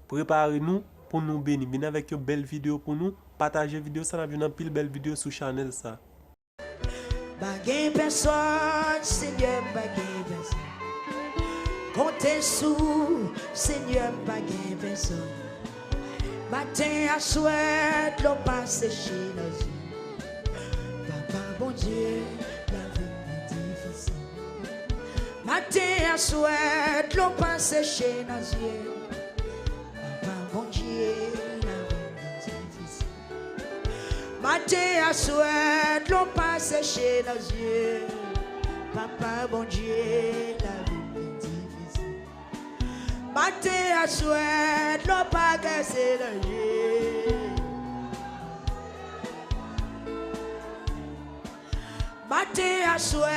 Préparez-nous pour nous bénir. Venez avec une belle vidéo pour nous. Partagez la vidéo, ça n'a une pile belle vidéo sur channel ça. Bagay personne, Seigneur, bagay personne. Comptez sous, Seigneur, bagay personne. Matin à soir, l'eau passe chez nos yeux. Papa, bon Dieu, la vie est difficile. Matin à soir, l'eau passe chez nos yeux. Papa, bon Dieu, la vie est difficile. Matin à soir, l'eau passe chez nos yeux. Papa, bon Dieu, la vie est difficile. Matin à soir, l'eau passe chez nos yeux. Matin à soir,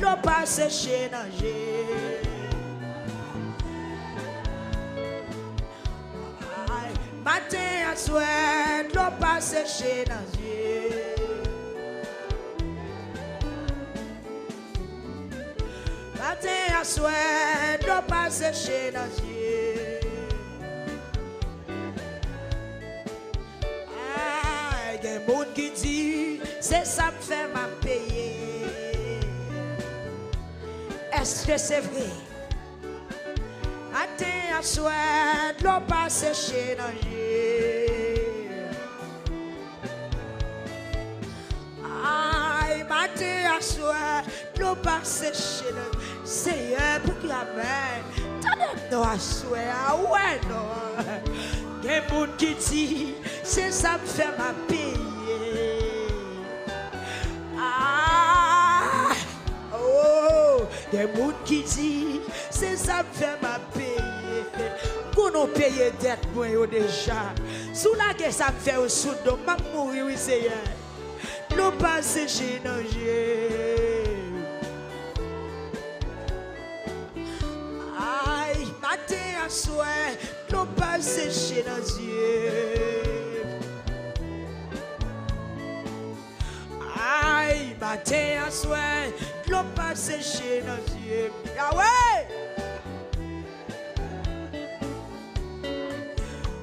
l'eau passe chez nos yeux. Matin à soir, l'eau passe chez nos yeux. Matin à soir, l'eau passe chez nos yeux. Il y a des gens qui disent, c'est ça me fait ma payer. Est-ce que c'est vrai? Matin à soir, l'eau passe chez nos yeux. Aïe, matin à soir, l'eau passe chez nos yeux. Seigneur, pour qu'il y ait t'as à soir, ah ouais, non. Il y a des gens qui disent, c'est ça me fait ma payer. Ah, oh, il y a des gens qui disent, c'est ça me fait ma payer. Qu'on nous paye dette, moi, déjà. Sous la guerre, ça me fait au sous de ma mourir, oui, Seigneur. Nous passons chez nos yeux. Aïe, matin à soir, nous passons chez nos yeux. Aïe, matin à soir, nous passons chez nos yeux. Yahweh!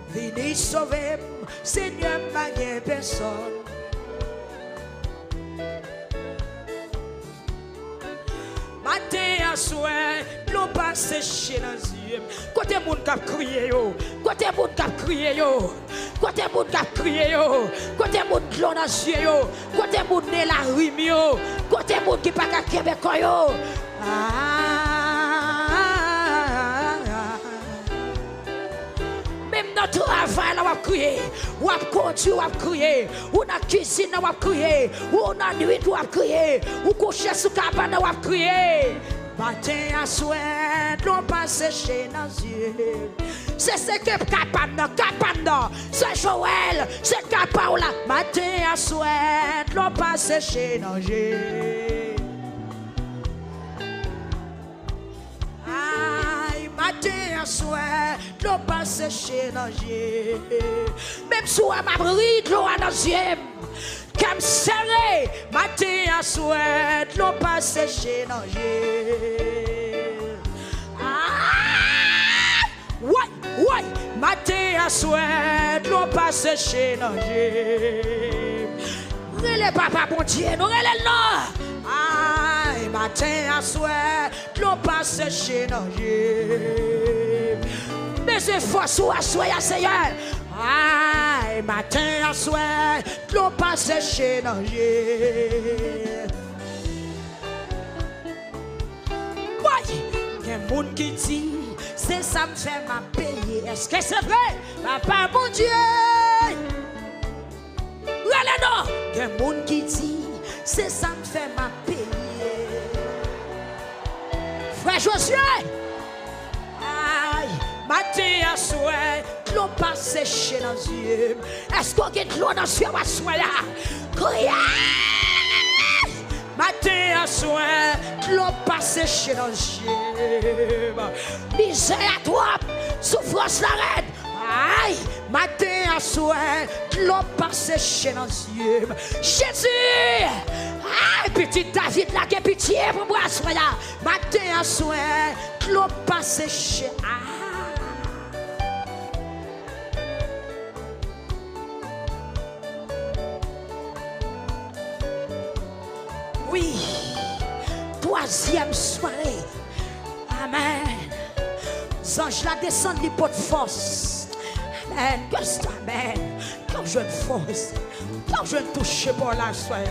Venez sauver, Seigneur, pas de personne. Matin à soir, l'eau passe chez nos yeux. Côté moun k'ap crié yo, côté moun k'ap crié yo, côté moun k'ap crié yo, côté moun glon dans yeux yo, côté moun né la rime yo, côté moun qui pas ka Québec yo. Même dans le travail, on va crier, on va conduire, on va crier, ou dans la cuisine, on va crier, ou dans la nuit, on va crier, ou coucher sous la cabane, on va crier. Matin à soir, l'on passe chez nos yeux. C'est ce que est capable, c'est Joël, c'est capable. Matin à soir, l'on passe chez nos yeux. Matin à soir, l'eau passe chez nos yeux. Même si on m'a pris de l'eau à nos yeux, comme serré, matin à soir, l'eau passe chez nos yeux. Ah! Ouais, matin à soir, l'eau passe chez nos yeux. Relais papa, bon Dieu, nous relais le nom. Aïe, matin à soir, l'eau passe chez nos yeux. Mes efforts sont à soir, Seigneur. Aïe, matin à soir, l'eau passe chez nos yeux. Oui, il y a un monde qui dit, c'est ça me fait ma payer. Est-ce que c'est vrai? Papa, mon Dieu. Allez, non, il y a un monde qui dit, c'est ça me fait ma payer. Frère Josué, aïe, matin à soir, l'eau passe chez nos yeux. Est-ce qu'on a de l'eau dans les yeux à soir là? Criez! Matin à soir, l'eau passe chez nos yeux. Misère à toi, souffrance la reine. Aïe, matin à soir, l'eau passe chez nos yeux. Jésus, aïe, petit David, là, qui pitié pour moi, soir là. Matin à soir, l'eau passe chez. Oui. Troisième soirée. Amen. Ange la descend les pots de force. Amen. Amen. Quand je ne force. Quand je ne touche pas la soirée.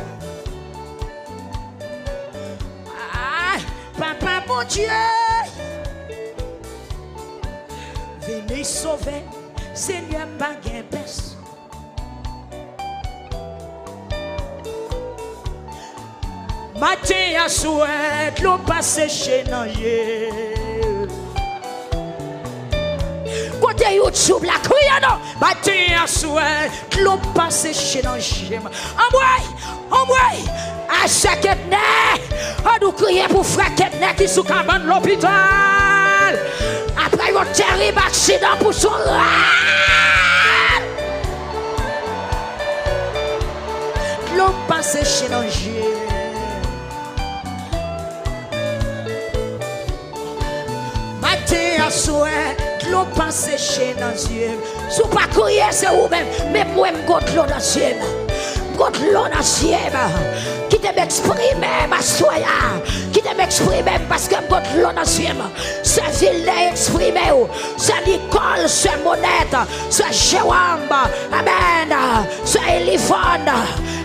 Ah, papa mon Dieu. Venez sauver. Seigneur, pas gain personne. Matin à souhait, l'eau passe chez nous. Côté YouTube, la criée non. Matin à souhait, l'eau passe chez nous. En moi, à chaque année, on nous crie pour frère Ketnet qui sous cabane l'hôpital. Après un terrible accident pour son rêve. L'eau passe chez nous. Matin à souhait, l'eau passe chez nos yeux. Si vous ne pas crier, c'est vous-même. Mais moi, je goûte l'eau dans les yeux. Je goûte l'eau dans les yeux. Qui te m'exprimer, ma soya. Qui te m'exprimer parce que je goûte l'eau dans les yeux. C'est Ville exprimé. C'est Nicole, c'est Monette. C'est Jérôme. Amen. C'est Elifone.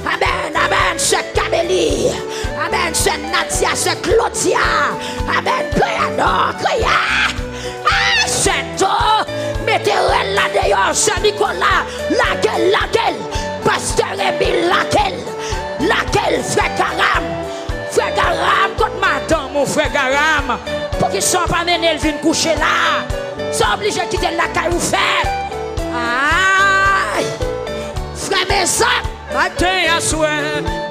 Amen. Amen. C'est Camélie. Amen. C'est Nadia. C'est Claudia. Amen. Priano. Crier. C'est tout. Mettez-le là d'ailleurs, c'est Nicolas. Laquelle, Pasteur Emile, laquelle, frère Garam, contre madame, mon frère Garam. Pour qu'ils ne soient pas menés, ils viennent coucher là. Ils sont obligés de quitter la caille ou faire. Aïe, frère Maison, matin à soir,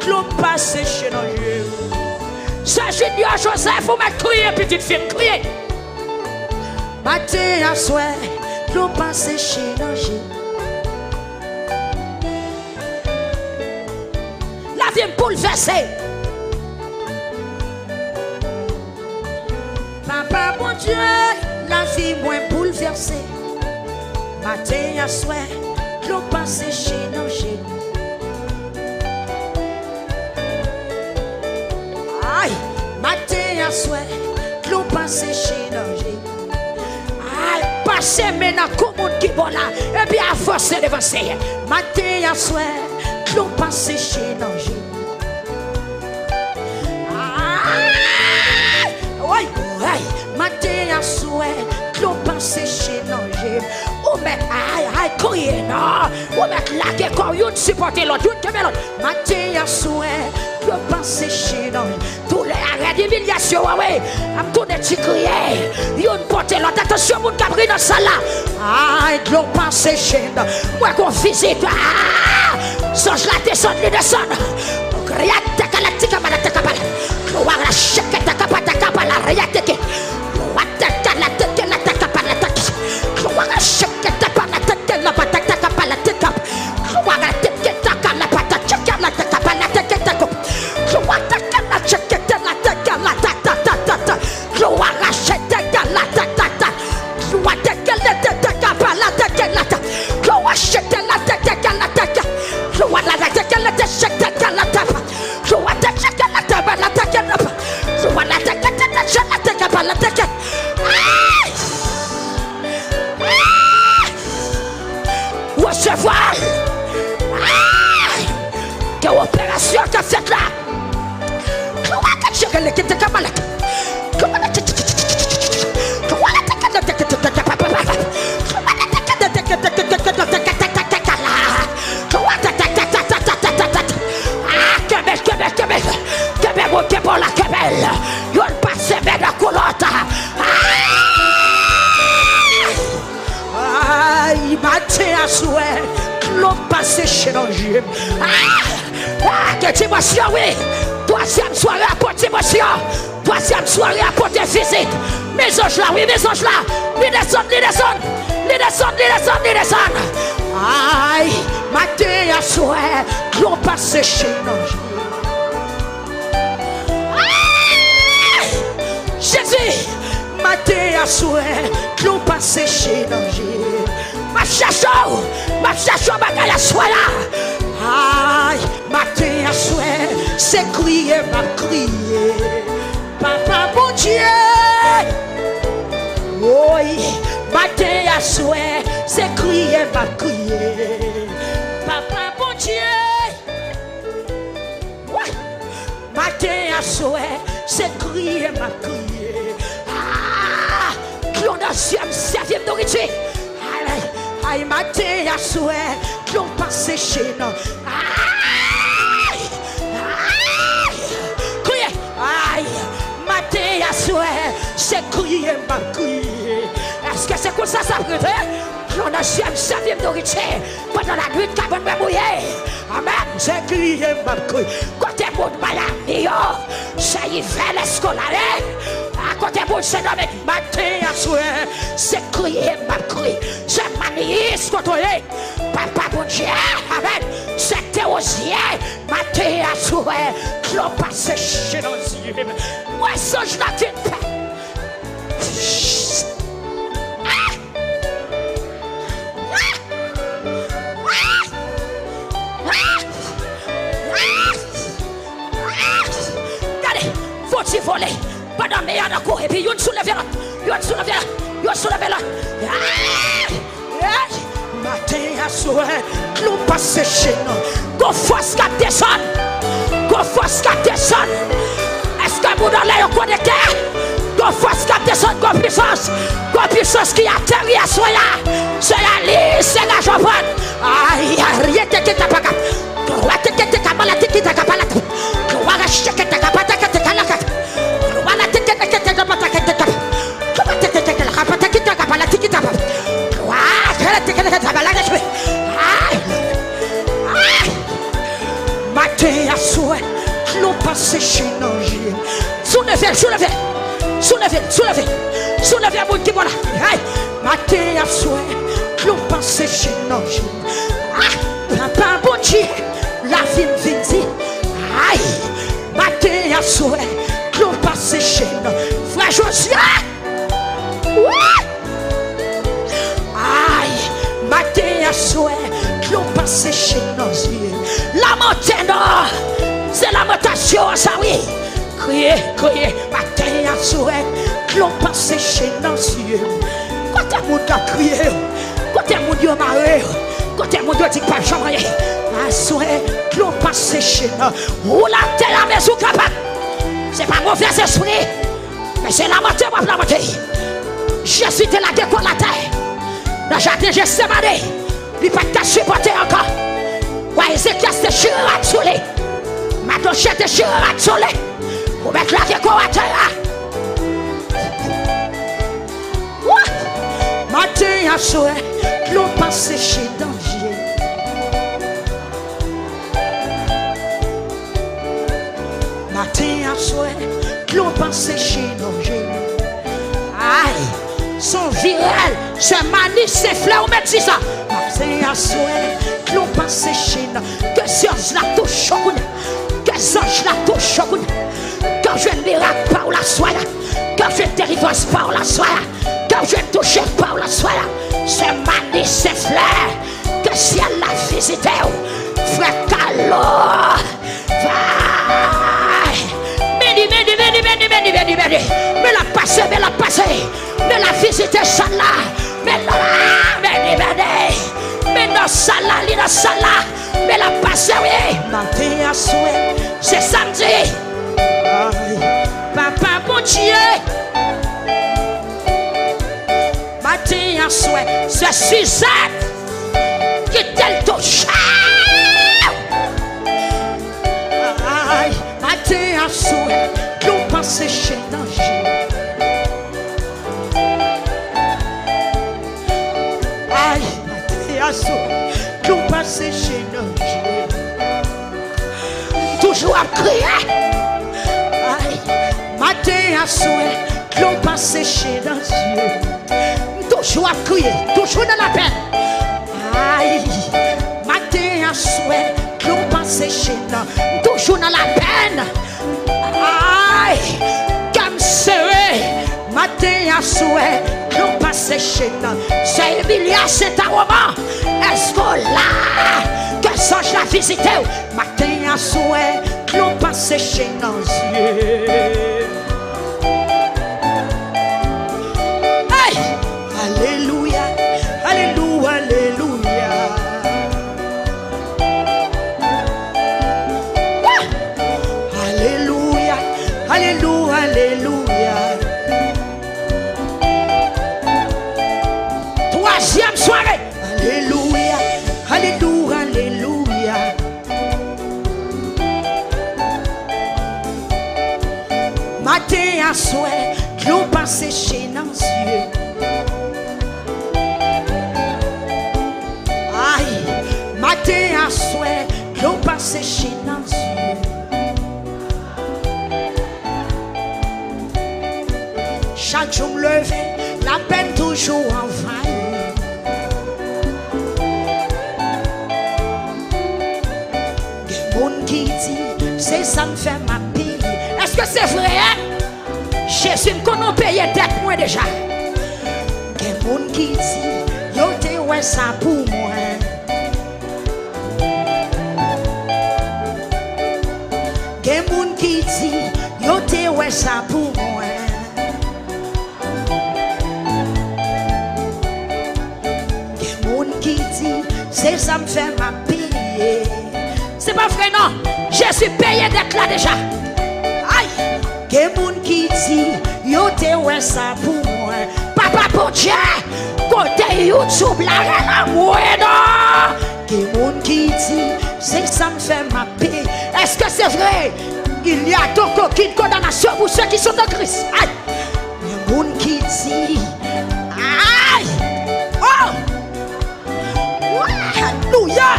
l'eau passe chez nos yeux. C'est Junior Joseph, vous m'avez crié, petite fille, crié. Matin à soir, l'eau passe chez nos yeux. La vie me bouleversée. Papa, mon Dieu, la vie moins bouleversée. Matin à soir, l'eau passe chez nos yeux. Aïe, matin à soir, l'eau passe chez nos yeux. Passez maintenant comme on qui bon là et puis à force de avancer. Matin à soir, l'eau passe chez nous. Oui, matin à soir, l'eau passe chez nous. Ou mettre aïe, courir non. Ou mettre la guerre comme une supporter l'autre, une que l'autre. Matin à soir, l'eau passe chez nous. Tous les arrêts d'humiliation, oui. I'm tout de crier. Yon porte l'autre. Attention, mon cabri dans ça là. Aïe, l'eau passe chez nous. Moi qu'on visite. Songe la descendre, les descendre. Riat takala tikabala takabala. Wala shaka takabala takabala. Riat teke. Watakala tekela takabala tak. Wala shaka takabala tekela batak takabala tekap. Wala teke takala batak takabala takabala teketako. Watakala tekela takala tatatata. Wala shaka takala tatata. Watakala takabala tekela tak. Wala shaka takala tak. Wala takala takala tak. Recevoir quelle opération qu'a fait là. L'eau passe chez nos yeux. Quelle dimension, oui. Troisième soirée à porte dimension. Troisième soirée à porte visite. Mes anges là, oui, mes anges là. Ils descendent, ils descendent. Ils descendent, ils descendent, ils descendent. Aïe, matin à soir, l'eau passe chez nos yeux. Jésus, matin à soir, l'eau passe chez nos yeux. Ma chacho, bagay à soi là. Aïe, matin à souhait, c'est crier, m'a crié. Papa, bon Dieu. Oui, matin à souhait, c'est crier, m'a crié. Papa, bon Dieu. Ouais. Matin à souhait, c'est crier, m'a crié. Ah, clon d'ancienne, servie de nourriture. Aïe, matin à souhait, clon passé chez nous. Aïe, aïe, crier. Aïe, matin à souhait, c'est crier, m'a crié. Est-ce que c'est comme ça, ça peut être? Clon d'ancienne, servie de nourriture. Pendant la nuit, cabane me mouiller. Amen, c'est crier, m'a crié. Côté bout de maladie, c'est y fait l'escolade. À côté bout de ce nom, matin à souhait, c'est crier, m'a crié. C'est manier, contrôler. Papa, bon Dieu, amen. C'est théosien, matin à souhait. Clon passé chez nos yeux. Moi, ça, je n'ai pas. Faut-il voler? Pendant que nous couru, et puis nous soulevons là. Nous soulevons là. Matin à soir, nous passons chez nous. Go force qu'à descendre. Go force qu'à descendre. Est-ce que vous dans l'air connecté? Go force qu'à descendre, go puissance. Go puissance qui a terri à soi là. C'est la liste, c'est la joie. Aïe, rien de qui t'a pas capable. Matin à soir, l'on passe chez nous. Soulevez, à bout qui voilà. Matin à soir, l'on passe chez nous. Papa, bon Dieu, la vie vient dire. Aïe, matin à soir, l'on passe chez nous. Frère Josia, aïe, matin à soir, l'on passe chez nous. La montagne, c'est la mutation, ça oui. Criez, matin à soir, l'on passe chez nous. Quand mon Dieu a crié, quand mon Dieu a marré, quand mon Dieu a dit pas jamais, à soir, l'on passe chez nous. Ou la terre à maison capable. C'est pas mauvais esprit, mais c'est la montée, moi, la montée. Jésus était la déco la terre. Dans le jardin, j'ai séparé. Il n'a pas supporté encore. Ouais, Ézéchiel, c'est chirat sur les. Maintenant, j'ai chirat sur les. Pour mettre la déco à terre. Matin à soir, l'on passe chez danger. Matin à soir, l'on passe chez danger. Aïe, son viral, c'est mani, c'est fleur, on met ça. Matin à soir, l'on passe chez nous. Que Dieu la touche, que Dieu la touche. Quand je ne miracle par la soie, quand je ne délivrance par la soie. Quand je touche par la soie, c'est mani, c'est fleur, que si elle l'a visité, frère Calo, va, béni, mais la passer, mais la visiter celle-là, mais dans celle-là, mais la passer, oui, matin à souhait, c'est samedi, papa, mon Dieu. Matin à souhait, c'est Suzanne qui t'elle touche. Aïe, matin à souhait, l'on passe chez danger. Aïe, matin à souhait, l'on passe chez danger. Toujours à crier. Aïe, matin à souhait, l'on passe chez danger. Toujours à crier, toujours dans la peine. Aïe, matin à souhait, l'on passe chez nous. Toujours dans la peine. Aïe, comme serré, matin à souhait, l'on passe chez nous. C'est Emilia, c'est un roman. Est-ce que là, que songe la visité. Matin à soir, l'on passe chez nos yeux. Hey! Alléluia, alléluia, alléluia. Alléluia, alléluia, alléluia. Troisième soirée. Alléluia, alléluia, alléluia. Matin à soir, l'eau passe chez nos yeux. Aïe, matin à soir, l'eau passe chez nos yeux. Chaque jour levé, la peine toujours envahie. Des monde qui dit, c'est ça me fait ma vie. Est-ce que c'est vrai? Jésus me connaît payer dette moi déjà. Des monde qui dit, yo te ouais ça pour moi. Des monde qui dit, yo te ouais ça pour moi. Qui dit, c'est ça me fait ma payer. C'est pas vrai, non. Jésus payé d'être là déjà. Aïe. Quelqu'un qui dit, yo te ouais ça pour moi. Papa pour Dieu, côté YouTube, la moi, non. Quelqu'un qui dit, c'est ça me fait ma paix. Est-ce que c'est vrai? Il y a donc aucune condamnation pour ceux qui sont en Christ. Aïe. Quelqu'un qui dit, aïe. Oh. Alléluia.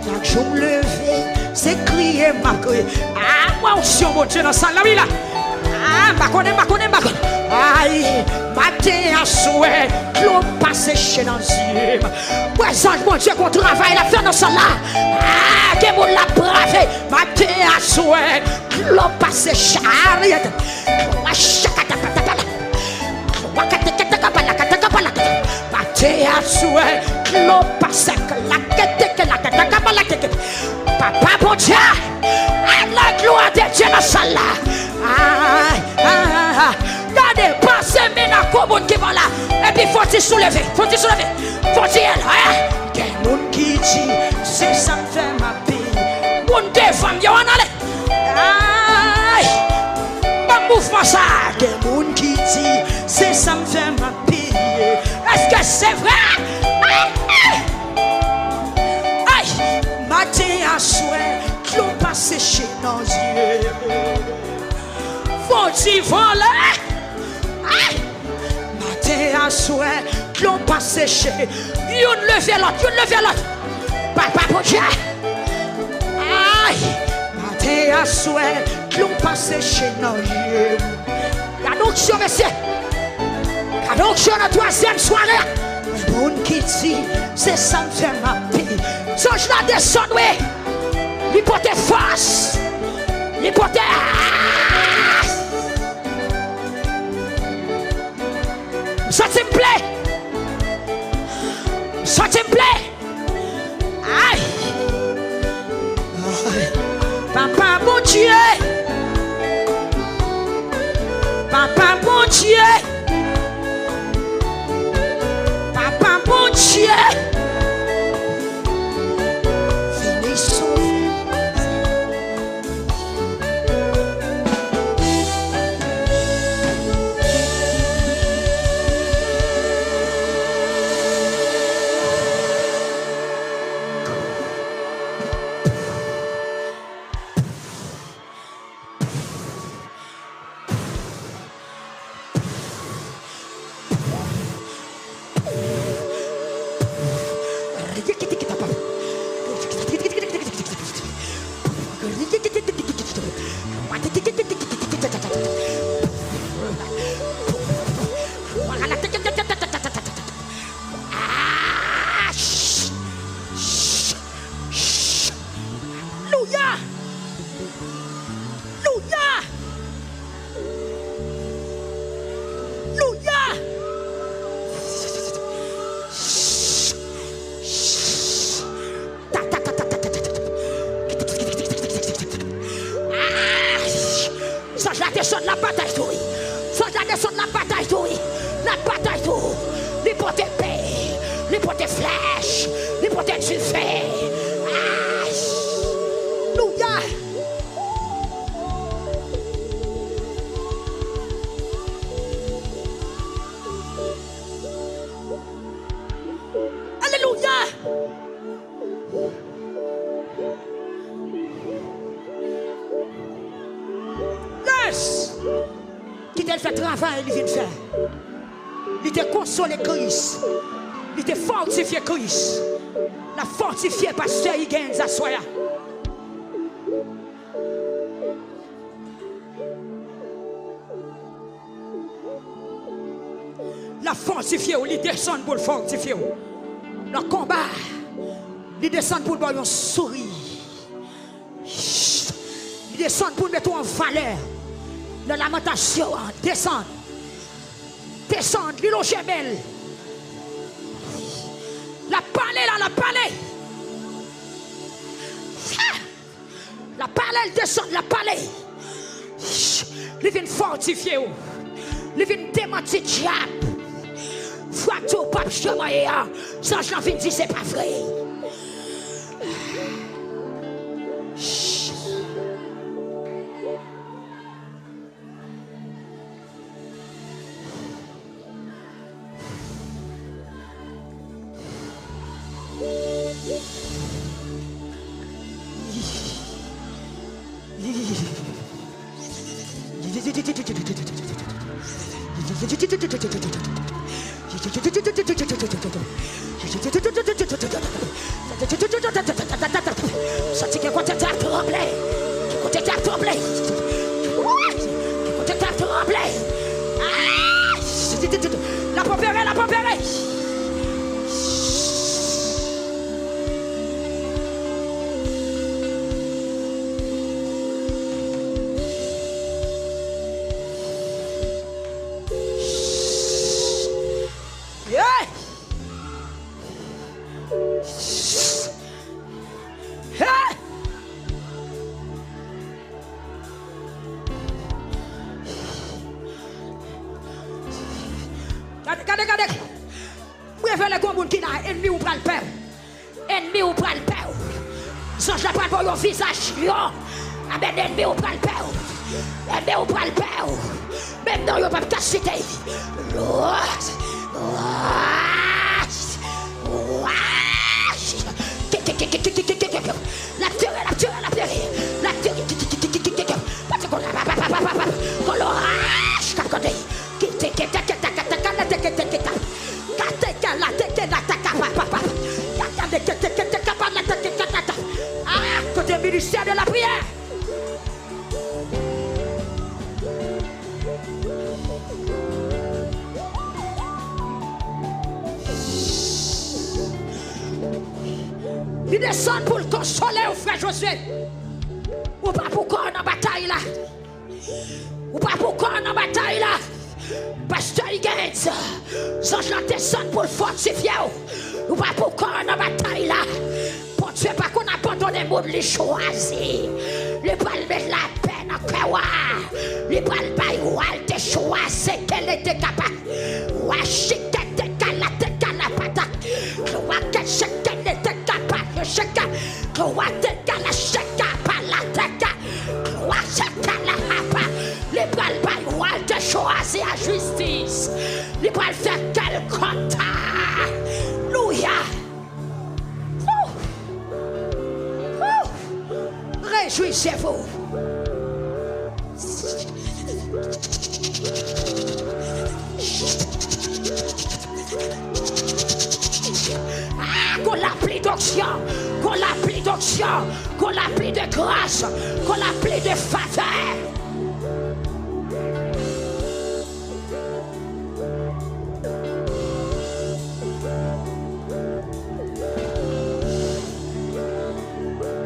Chaque jour levé, c'est crier ma gueule. Ah, moi aussi, mon Dieu, dans sa vie là. Ah, ma connaît. Aïe, matin à souhait, l'eau passe chez nos yeux. Ouais, ça, mon Dieu, qu'on travaille la fin dans ça là. Ah, que mon la bravé. Matin à souhait, l'eau passe chez à souhait, l'eau passe papa bon Dieu, la gloire de Dieu dans ça là. Regardez, passez maintenant comme qui va là. Et puis faut-il soulever, faut dire elle. Quel monde qui dit, c'est ça me fait ma paix. Monde des femmes, y'en allez. Aïe, bon mouvement ça. Quel monde qui dit, c'est ça me fait ma paix. Est-ce que c'est vrai? Aïe, matin à soir, l'eau passe chez nos yeux. Faut-il voler? Aïe, matin à soir, l'eau passe chez. Y'on levé l'autre, Papa pour Dieu. Aïe, matin à soir, l'eau passe chez nos yeux. L'adoption, monsieur. L'adoption la troisième soirée. Le monde qui dit, c'est ça me fait ma paix. So je la descends, oui. L'hypothèse force. L'hypothèse. Ça te plaît. Aïe. Papa bon Dieu. Papa bon Dieu. Papa bon Dieu. Finissons. descend la bataille tout. Soldat descend la bataille tout. La bataille tout. Les portes paix, les portes flèches, les portes du feu. Alléluia. Alléluia. Yes. Qui t'a fait travail, il vient de faire. Il t'a consolé Christ. Il t'a fortifié Christ. La fortifié pasteur il gagne ça soya. La fortifié, il descend pour le fortifier. Le combat, il descend pour le sourire. Il descend pour mettre en valeur. La lamentation, descend. Descend, l'île aux gemelles. La palais là, la palais. La palais, elle descend, la palais. Il vient fortifier. Il vient démentir le diable. Fois tout, pape, je te sans j'en viens dire, c'est pas vrai. La pauvreté, la pauvreté. Regardez. Vous avez le monde qui a ennemi ou pas le peur. Ennemi ou pas le peur. Sans je prends pour le visage. Amen, ennemi ou pas le peur. Ennemi ou pas le peur. Même dans le peuple cité. La terre. Parce qu'on l'orage comme côté. Côté ministère de la prière. Il descend pour le consoler au frère Josué. Ou pas pourquoi on en bataille là. Ou pas pourquoi on en bataille là. Pasteur Higgins, Zange la descend pour le fortifier. Ou pas pourquoi on en bataille là. Pour Dieu, pas qu'on abandonne le monde, les choisi. Les balles mettent la peine en cœur. Les balles baillent, elle te choisi qu'elle était capable. Washington. Les balles baillent, te choisir à justice. Les balles faire quel compte. Louia. Réjouissez-vous. Qu'on l'appelle d'onction, qu'on l'appelle d'onction, qu'on l'appelle de grâce, qu'on l'appelle de faveur.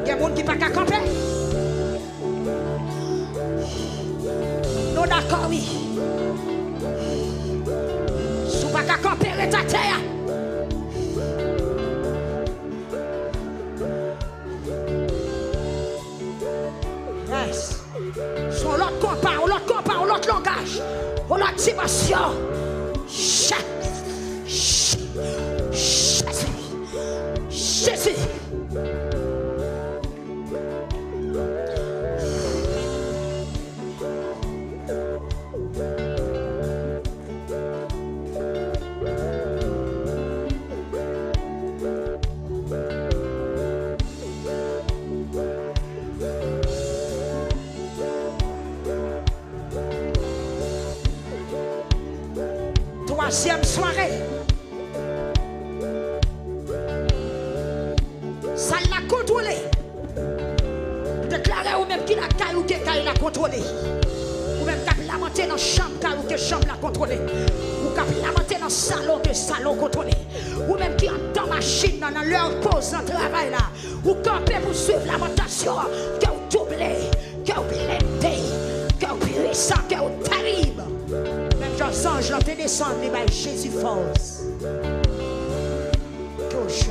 Il y a des gens qui ne peuvent pas camper. Nous d'accord, oui. Si vous ne pouvez pas camper, restez à terre. Son l'autre compas, langage, pour la dimension. Jésus. Troisième soirée. Ça l'a contrôlé. Déclaré ou même qui la caille ou qui l'a contrôlé. Ou même qui l'a monté dans la chambre ou que chambre l'a contrôlé. Ou qui l'a monté dans le salon que salon contrôlé. Ou même qui entend machine dans leur pause dans le travail là. Ou camper pour suivre lamentation. Que vous doublez, que vous blindez, que vous puissant, que vous terrible. Même Jean ange là te descendre les bails Jésus force. Que vous chef.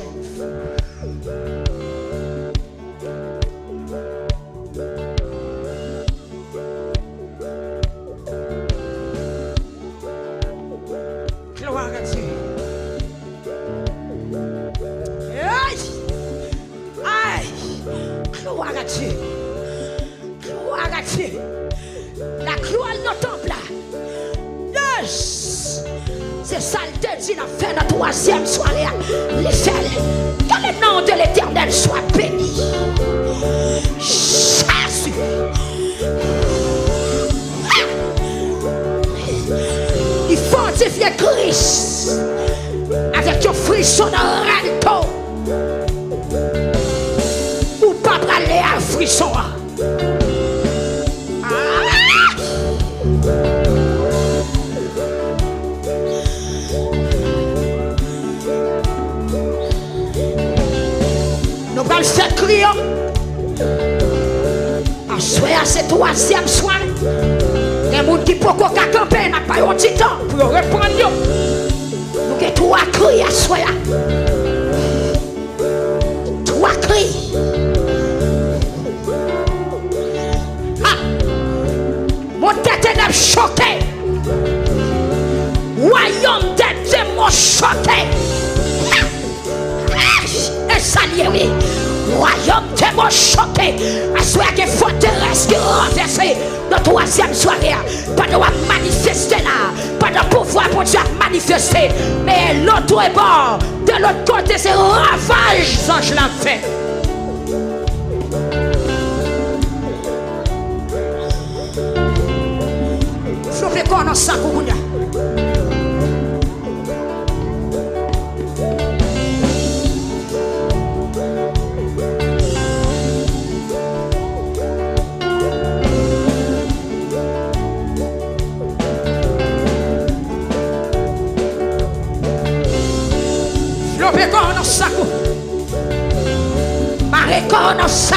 Gloire à Dieu. Gloire à Dieu. Gloire à Dieu. La gloire de notre temple là. Yes. C'est ça le dit la fin de la troisième soirée. L'échelle. Que le nom de l'Éternel soit béni. Jésus. Il fortifie Christ avec un frisson dans le râteau. Ou pas aller à frisson. Nous allons faire crier. À soir, c'est troisième soir. Les gens qui peuvent camper n'ont pas eu un petit temps pour reprendre. Nous avons trois cris à soir. Trois cris. Mon tête est choqué. Royaume des démons choqué. Et ça y est, oui. Royaume des démons choqué. À ce qu'il faut forteresse qui renverser notre troisième soirée. Pas de manifester là. Pas de pouvoir pour Dieu manifester. Mais l'autre est bon. De l'autre côté, c'est ravage. Ça, je l'ai fait. Flopez quoi dans ça, Kourounia? Flopez quoi dans ça, Maré quoi dans ça,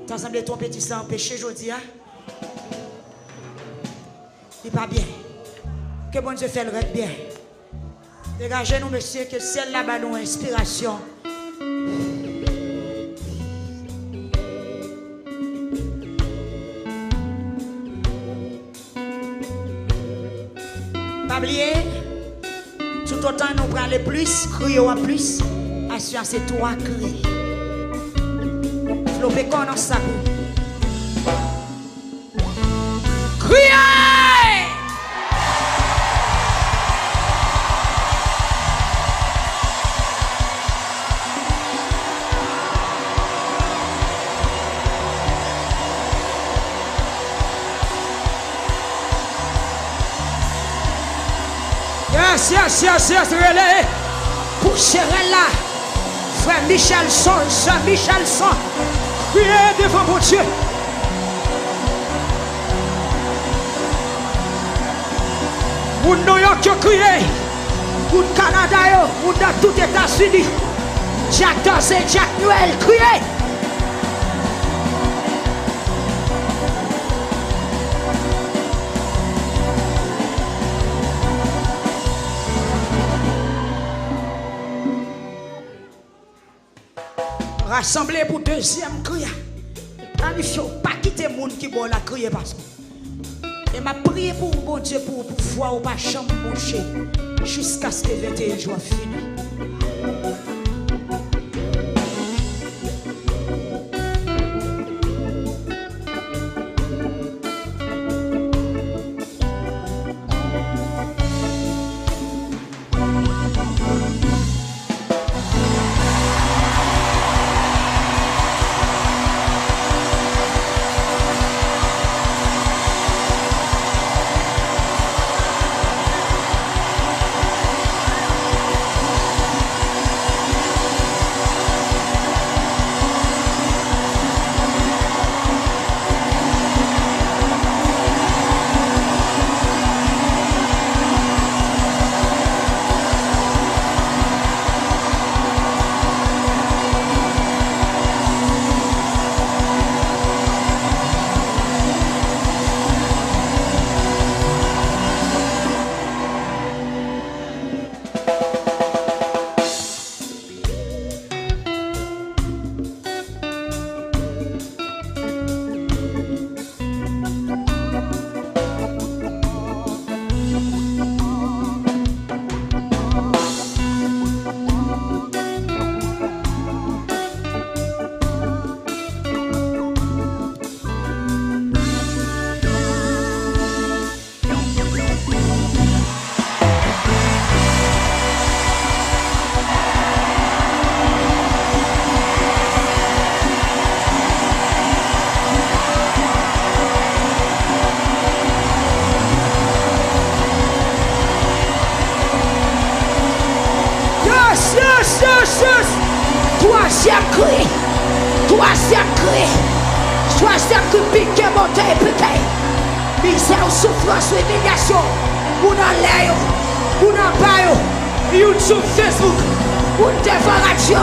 T'ensemble ton petit sang empêché aujourd'hui, hein? Il pas bien. Que bon Dieu fait le reste bien. Dégagez-nous, monsieur, que celle là-bas nous inspiration. Pas oublier, tout autant nous prenons le plus, crier en plus, assurance c'est trois cris. Flopez qu'on en ça. Criez! yes, relais. Pour serrer là. Frère Michelson, Sœur Michelson. Priez devant mon Dieu. Moun New York qui crié. Moun Canada, moun dans tout États-Unis. Jack Dawson, Jack Noël, criez. Rassemblez pour deuxième cri. Planifiez, pas quitter les gens qui vont la crier parce que. Et m'a prié pour bon Dieu pour voir ou pas chambre boucher jusqu'à ce que 21 jours fini. Troisième cri, piqué, monté, piqué. Misère, souffrance, humiliation. Moun en l'air, moun en bas, YouTube, Facebook, moun devant radio,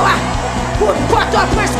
moun Port-au-Prince,